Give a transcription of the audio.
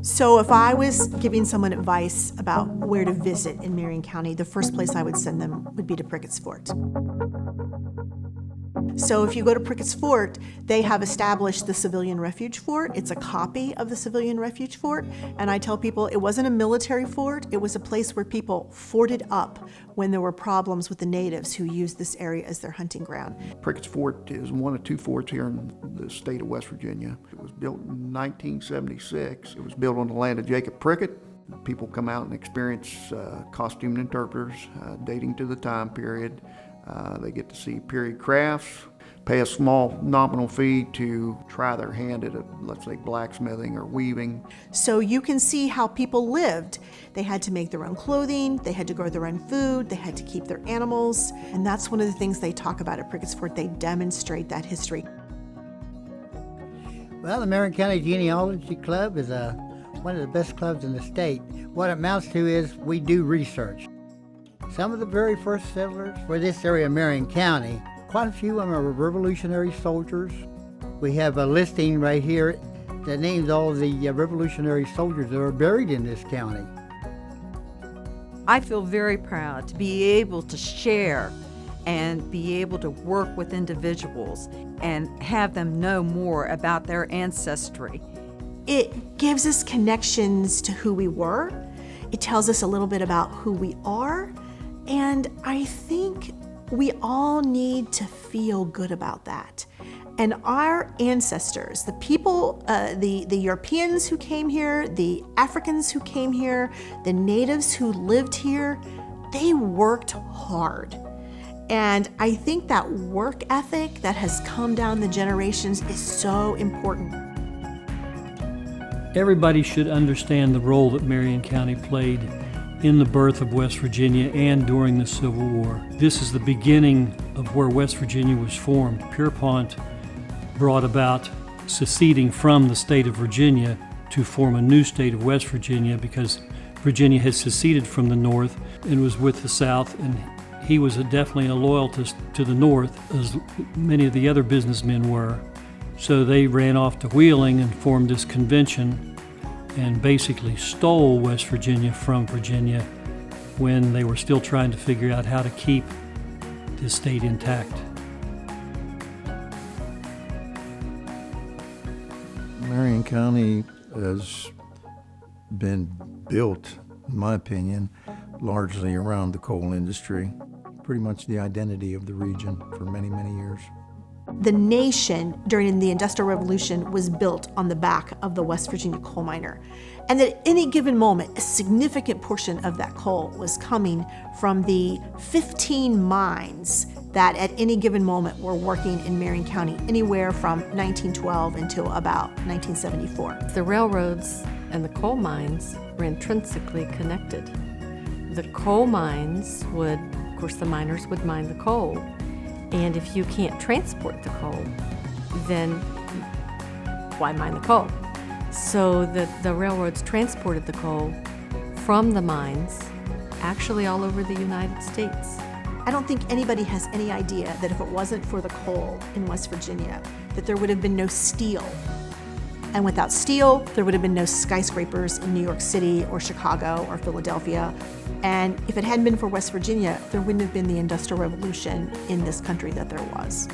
So if I was giving someone advice about where to visit in Marion County, the first place I would send them would be to Prickets Fort. So if you go to Prickets Fort, they have established the civilian refuge fort. It's a copy of the civilian refuge fort. And I tell people it wasn't a military fort. It was a place where people forted up when there were problems with the natives who used this area as their hunting ground. Prickets Fort is one of two forts here in the state of West Virginia. It was built in 1976. It was built on the land of Jacob Prickett. People come out and experience costumed interpreters dating to the time period. They get to see period crafts, pay a small nominal fee to try their hand at, let's say, blacksmithing or weaving. So you can see how people lived. They had to make their own clothing, they had to grow their own food, they had to keep their animals, and that's one of the things they talk about at Prickets Fort. They demonstrate that history. Well, the Marion County Genealogy Club is one of the best clubs in the state. What it amounts to is we do research. Some of the very first settlers for this area of Marion County, quite a few of them are Revolutionary soldiers. We have a listing right here that names all the Revolutionary soldiers that are buried in this county. I feel very proud to be able to share and be able to work with individuals and have them know more about their ancestry. It gives us connections to who we were. It tells us a little bit about who we are. And I think we all need to feel good about that. And our ancestors, the people, the Europeans who came here, the Africans who came here, the natives who lived here, they worked hard. And I think that work ethic that has come down the generations is so important. Everybody should understand the role that Marion County played in the birth of West Virginia and during the Civil War. This is the beginning of where West Virginia was formed. Pierpont brought about seceding from the state of Virginia to form a new state of West Virginia because Virginia had seceded from the North and was with the South, and he was definitely a loyalist to the North, as many of the other businessmen were. So they ran off to Wheeling and formed this convention and basically stole West Virginia from Virginia when they were still trying to figure out how to keep the state intact. Marion County has been built, in my opinion, largely around the coal industry, pretty much the identity of the region for many, many years. The nation during the Industrial Revolution was built on the back of the West Virginia coal miner. And at any given moment, a significant portion of that coal was coming from the 15 mines that at any given moment were working in Marion County, anywhere from 1912 until about 1974. The railroads and the coal mines were intrinsically connected. The coal mines would, of course, the miners would mine the coal. And if you can't transport the coal, then why mine the coal? So the railroads transported the coal from the mines, actually all over the United States. I don't think anybody has any idea that if it wasn't for the coal in West Virginia, that there would have been no steel. And without steel, there would have been no skyscrapers in New York City or Chicago or Philadelphia. And if it hadn't been for West Virginia, there wouldn't have been the Industrial Revolution in this country that there was.